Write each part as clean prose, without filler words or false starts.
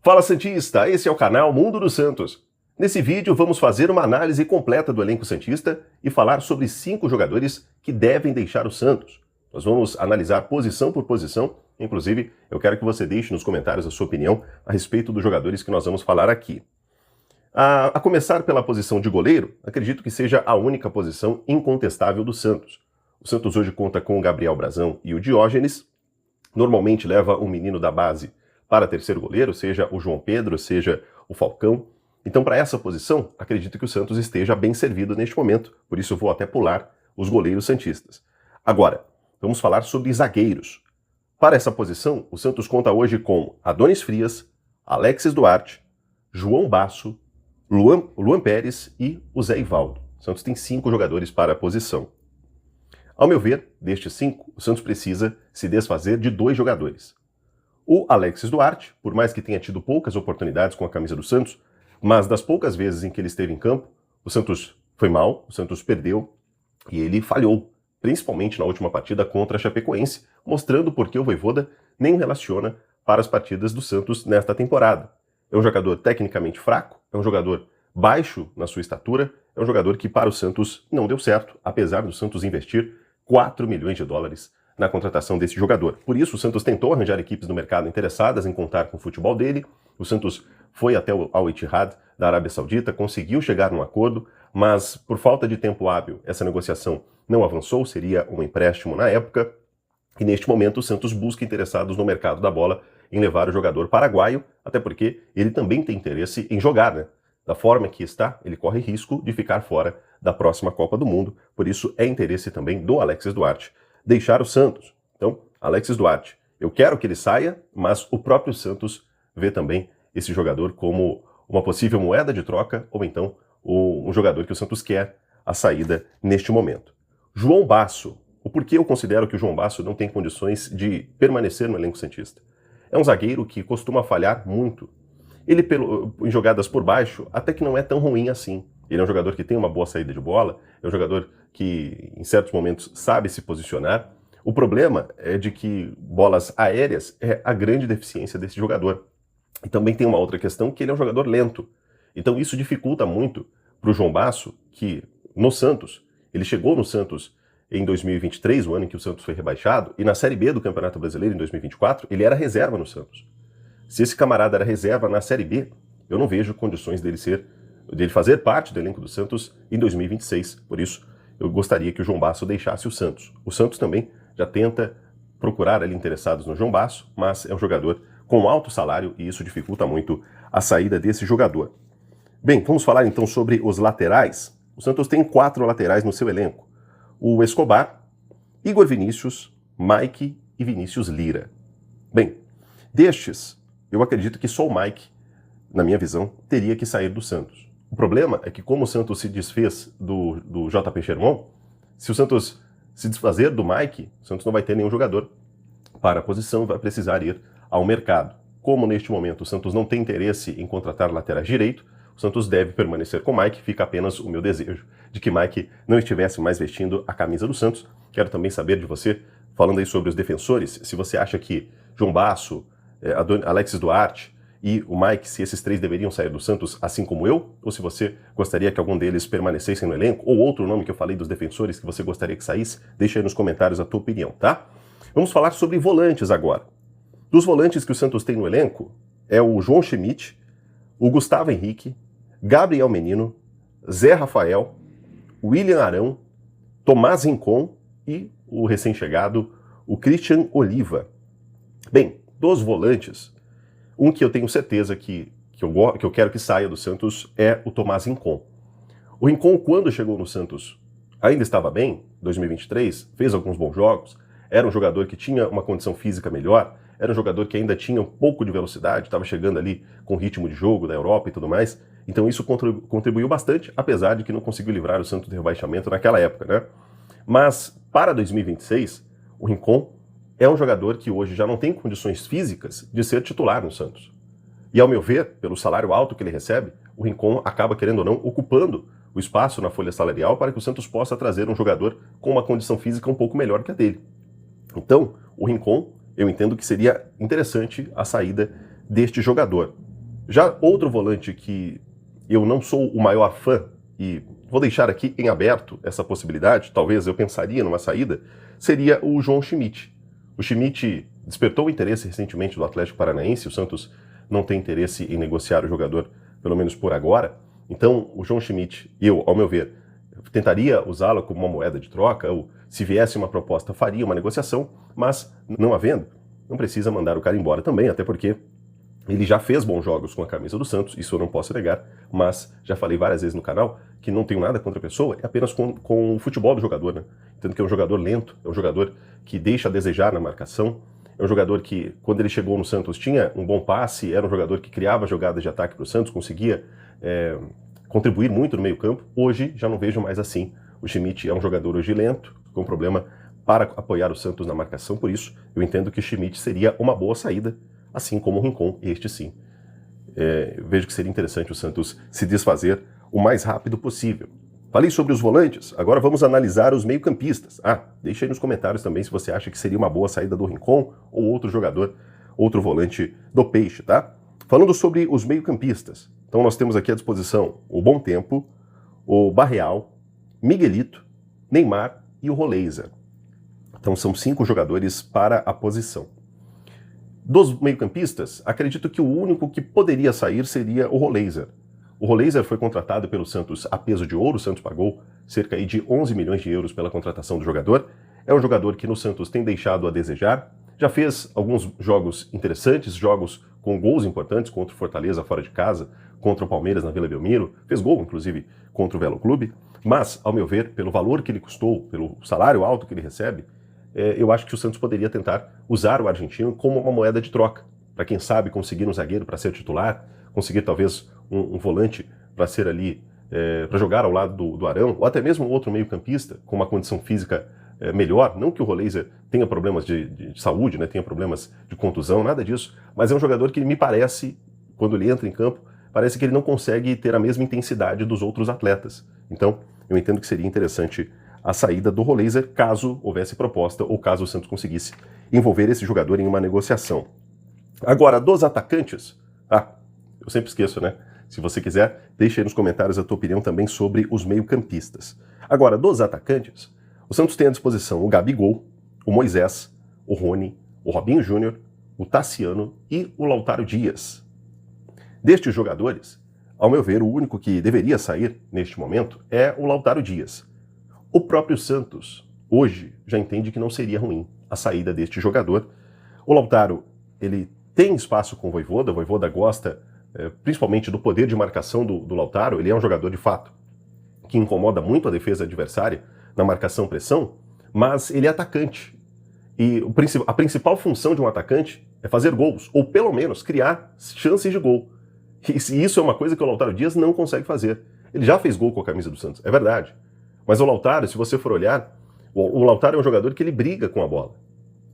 Fala Santista, esse é o canal Mundo dos Santos. Nesse vídeo vamos fazer uma análise completa do elenco santista e falar sobre 5 jogadores que devem deixar o Santos. Nós vamos analisar posição por posição, inclusive eu quero que você deixe nos comentários a sua opinião a respeito dos jogadores que nós vamos falar aqui. A começar pela posição de goleiro, acredito que seja a única posição incontestável do Santos. O Santos hoje conta com o Gabriel Brazão e o Diógenes, normalmente leva um menino da base para terceiro goleiro, seja o João Pedro, seja o Falcão. Então, para essa posição, acredito que o Santos esteja bem servido neste momento, por isso eu vou até pular os goleiros santistas. Agora, vamos falar sobre zagueiros. Para essa posição, o Santos conta hoje com Adonis Frias, Alexis Duarte, João Basso, Luan Pérez e o Zé Ivaldo. O Santos tem 5 jogadores para a posição. Ao meu ver, destes 5, o Santos precisa se desfazer de 2 jogadores. O Alexis Duarte, por mais que tenha tido poucas oportunidades com a camisa do Santos, mas das poucas vezes em que ele esteve em campo, o Santos foi mal, o Santos perdeu e ele falhou, principalmente na última partida contra a Chapecoense, mostrando por que o Vojvoda nem o relaciona para as partidas do Santos nesta temporada. É um jogador tecnicamente fraco, é um jogador baixo na sua estatura, é um jogador que para o Santos não deu certo, apesar do Santos investir 4 milhões de dólares na contratação desse jogador. Por isso, o Santos tentou arranjar equipes no mercado interessadas em contar com o futebol dele. O Santos foi até o Al Ittihad da Arábia Saudita, conseguiu chegar num acordo, mas por falta de tempo hábil, essa negociação não avançou, seria um empréstimo na época. E neste momento, o Santos busca interessados no mercado da bola em levar o jogador paraguaio, até porque ele também tem interesse em jogar, né? Da forma que está, ele corre risco de ficar fora da próxima Copa do Mundo. Por isso, é interesse também do Alexis Duarte deixar o Santos. Então, Alexis Duarte, eu quero que ele saia, mas o próprio Santos vê também esse jogador como uma possível moeda de troca, ou então um jogador que o Santos quer a saída neste momento. João Basso. O porquê eu considero que o João Basso não tem condições de permanecer no elenco santista? É um zagueiro que costuma falhar muito. Ele, em jogadas por baixo, até que não é tão ruim assim. Ele é um jogador que tem uma boa saída de bola, é um jogador que, em certos momentos, sabe se posicionar. O problema é de que bolas aéreas é a grande deficiência desse jogador. E também tem uma outra questão, que ele é um jogador lento. Então isso dificulta muito para o João Basso, que no Santos, ele chegou no Santos em 2023, o ano em que o Santos foi rebaixado, e na Série B do Campeonato Brasileiro, em 2024, ele era reserva no Santos. Se esse camarada era reserva na Série B, eu não vejo condições dele fazer parte do elenco do Santos em 2026. Por isso, eu gostaria que o João Basso deixasse o Santos. O Santos também já tenta procurar ali interessados no João Basso, mas é um jogador com alto salário e isso dificulta muito a saída desse jogador. Bem, vamos falar então sobre os laterais. O Santos tem 4 laterais no seu elenco. O Escobar, Igor Vinícius, Mike e Vinícius Lira. Bem, destes, eu acredito que só o Mike, na minha visão, teria que sair do Santos. O problema é que como o Santos se desfez do JP Sherman, se o Santos se desfazer do Mike, o Santos não vai ter nenhum jogador para a posição, vai precisar ir ao mercado. Como neste momento o Santos não tem interesse em contratar laterais direito, o Santos deve permanecer com o Mike, fica apenas o meu desejo de que Mike não estivesse mais vestindo a camisa do Santos. Quero também saber de você, falando aí sobre os defensores, se você acha que João Basso, Alexis Duarte e o Mike, se esses 3 deveriam sair do Santos, assim como eu, ou se você gostaria que algum deles permanecessem no elenco, ou outro nome que eu falei dos defensores que você gostaria que saísse, deixa aí nos comentários a tua opinião, tá? Vamos falar sobre volantes agora. Dos volantes que o Santos tem no elenco, é o João Schmidt, o Gustavo Henrique, Gabriel Menino, Zé Rafael, William Arão, Tomás Rincon e o recém-chegado, o Christian Oliva. Bem, dos volantes, um que eu tenho certeza que eu quero que saia do Santos é o Tomás Rincon. O Rincon, quando chegou no Santos, ainda estava bem, 2023, fez alguns bons jogos, era um jogador que tinha uma condição física melhor, era um jogador que ainda tinha um pouco de velocidade, estava chegando ali com ritmo de jogo da Europa e tudo mais, então isso contribuiu bastante, apesar de que não conseguiu livrar o Santos do rebaixamento naquela época, né? Mas para 2026, o Rincon é um jogador que hoje já não tem condições físicas de ser titular no Santos. E ao meu ver, pelo salário alto que ele recebe, o Rincon acaba, querendo ou não, ocupando o espaço na folha salarial para que o Santos possa trazer um jogador com uma condição física um pouco melhor que a dele. Então, o Rincon, eu entendo que seria interessante a saída deste jogador. Já outro volante que eu não sou o maior fã, e vou deixar aqui em aberto essa possibilidade, talvez eu pensaria numa saída, seria o João Schmidt. O Schmidt despertou o interesse recentemente do Atlético Paranaense, o Santos não tem interesse em negociar o jogador, pelo menos por agora. Então, o João Schmidt, ao meu ver, tentaria usá-lo como uma moeda de troca, ou se viesse uma proposta, faria uma negociação, mas não havendo, não precisa mandar o cara embora também, até porque ele já fez bons jogos com a camisa do Santos, isso eu não posso negar, mas já falei várias vezes no canal que não tenho nada contra a pessoa, é apenas com o futebol do jogador, né? Entendo que é um jogador lento, é um jogador que deixa a desejar na marcação, é um jogador que, quando ele chegou no Santos, tinha um bom passe, era um jogador que criava jogadas de ataque para o Santos, conseguia contribuir muito no meio-campo. Hoje já não vejo mais assim. O Schmidt é um jogador hoje lento, com problema para apoiar o Santos na marcação, por isso eu entendo que o Schmidt seria uma boa saída, assim como o Rincon, este sim. Vejo que seria interessante o Santos se desfazer o mais rápido possível. Falei sobre os volantes, agora vamos analisar os meio-campistas. Deixa aí nos comentários também se você acha que seria uma boa saída do Rincon ou outro jogador, outro volante do Peixe, tá? Falando sobre os meio-campistas, então nós temos aqui à disposição o Bom Tempo, o Barreal, Miguelito, Neymar e o Roleiser. Então são 5 jogadores para a posição. Dos meio-campistas, acredito que o único que poderia sair seria o Roleiser. O Roleiser foi contratado pelo Santos a peso de ouro, o Santos pagou cerca de 11 milhões de euros pela contratação do jogador. É um jogador que no Santos tem deixado a desejar, já fez alguns jogos interessantes, jogos com gols importantes contra o Fortaleza fora de casa, contra o Palmeiras na Vila Belmiro, fez gol inclusive contra o Velo Clube, mas, ao meu ver, pelo valor que ele custou, pelo salário alto que ele recebe, eu acho que o Santos poderia tentar usar o argentino como uma moeda de troca, para quem sabe conseguir um zagueiro para ser titular, conseguir talvez um volante para ser ali, para jogar ao lado do Arão, ou até mesmo outro meio-campista com uma condição física melhor. Não que o Roleiser tenha problemas de saúde, né, tenha problemas de contusão, nada disso, mas é um jogador que me parece, quando ele entra em campo, parece que ele não consegue ter a mesma intensidade dos outros atletas. Então, eu entendo que seria interessante a saída do Roleiser, caso houvesse proposta ou caso o Santos conseguisse envolver esse jogador em uma negociação. Agora, dos atacantes, eu sempre esqueço, né? Se você quiser, deixa aí nos comentários a tua opinião também sobre os meio-campistas. Agora, dos atacantes, o Santos tem à disposição o Gabigol, o Moisés, o Rony, o Robinho Júnior, o Tassiano e o Lautaro Dias. Destes jogadores, ao meu ver, o único que deveria sair neste momento é o Lautaro Dias. O próprio Santos, hoje, já entende que não seria ruim a saída deste jogador. O Lautaro, ele tem espaço com o Vojvoda gosta principalmente do poder de marcação do Lautaro, ele é um jogador de fato que incomoda muito a defesa adversária na marcação-pressão, mas ele é atacante. E a principal função de um atacante é fazer gols, ou pelo menos criar chances de gol. E isso é uma coisa que o Lautaro Dias não consegue fazer. Ele já fez gol com a camisa do Santos, é verdade. Mas o Lautaro, se você for olhar, o Lautaro é um jogador que ele briga com a bola.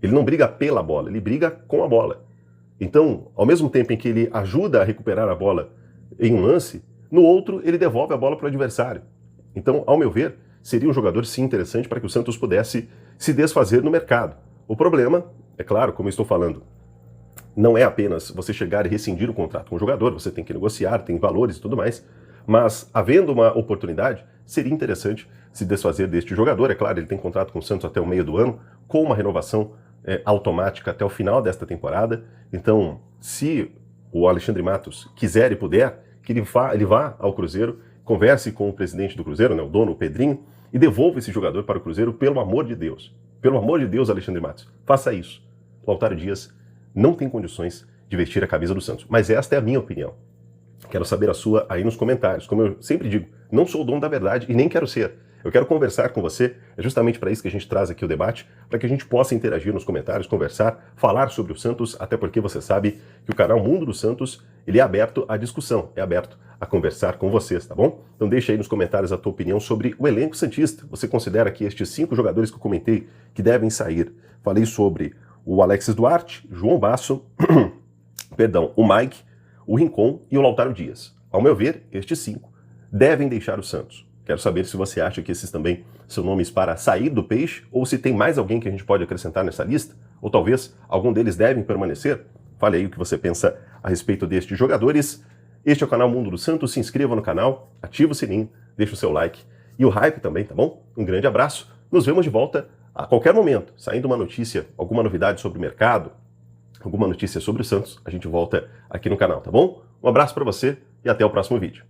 Ele não briga pela bola, ele briga com a bola. Então, ao mesmo tempo em que ele ajuda a recuperar a bola em um lance, no outro ele devolve a bola para o adversário. Então, ao meu ver, seria um jogador sim interessante para que o Santos pudesse se desfazer no mercado. O problema, é claro, como eu estou falando, não é apenas você chegar e rescindir o contrato com o jogador, você tem que negociar, tem valores e tudo mais, mas havendo uma oportunidade, seria interessante se desfazer deste jogador. É claro, ele tem contrato com o Santos até o meio do ano, com uma renovação automática até o final desta temporada. Então, se o Alexandre Matos quiser e puder, que ele vá ao Cruzeiro, converse com o presidente do Cruzeiro, né, o dono, o Pedrinho, e devolva esse jogador para o Cruzeiro, pelo amor de Deus. Pelo amor de Deus, Alexandre Matos, faça isso. Lautaro Dias não tem condições de vestir a camisa do Santos. Mas esta é a minha opinião. Quero saber a sua aí nos comentários. Como eu sempre digo, não sou o dono da verdade e nem quero ser. Eu quero conversar com você, é justamente para isso que a gente traz aqui o debate, para que a gente possa interagir nos comentários, conversar, falar sobre o Santos, até porque você sabe que o canal Mundo do Santos, ele é aberto à discussão, é aberto a conversar com vocês, tá bom? Então deixa aí nos comentários a tua opinião sobre o elenco santista. Você considera que estes 5 jogadores que eu comentei que devem sair? Falei sobre o Alexis Duarte, João Basso, perdão, o Mike, o Rincon e o Lautaro Dias. Ao meu ver, estes 5 devem deixar o Santos. Quero saber se você acha que esses também são nomes para sair do Peixe, ou se tem mais alguém que a gente pode acrescentar nessa lista, ou talvez algum deles devem permanecer. Fale aí o que você pensa a respeito destes jogadores. Este é o canal Mundo do Santos, se inscreva no canal, ativa o sininho, deixa o seu like e o hype também, tá bom? Um grande abraço, nos vemos de volta a qualquer momento. Saindo uma notícia, alguma novidade sobre o mercado, alguma notícia sobre o Santos, a gente volta aqui no canal, tá bom? Um abraço para você e até o próximo vídeo.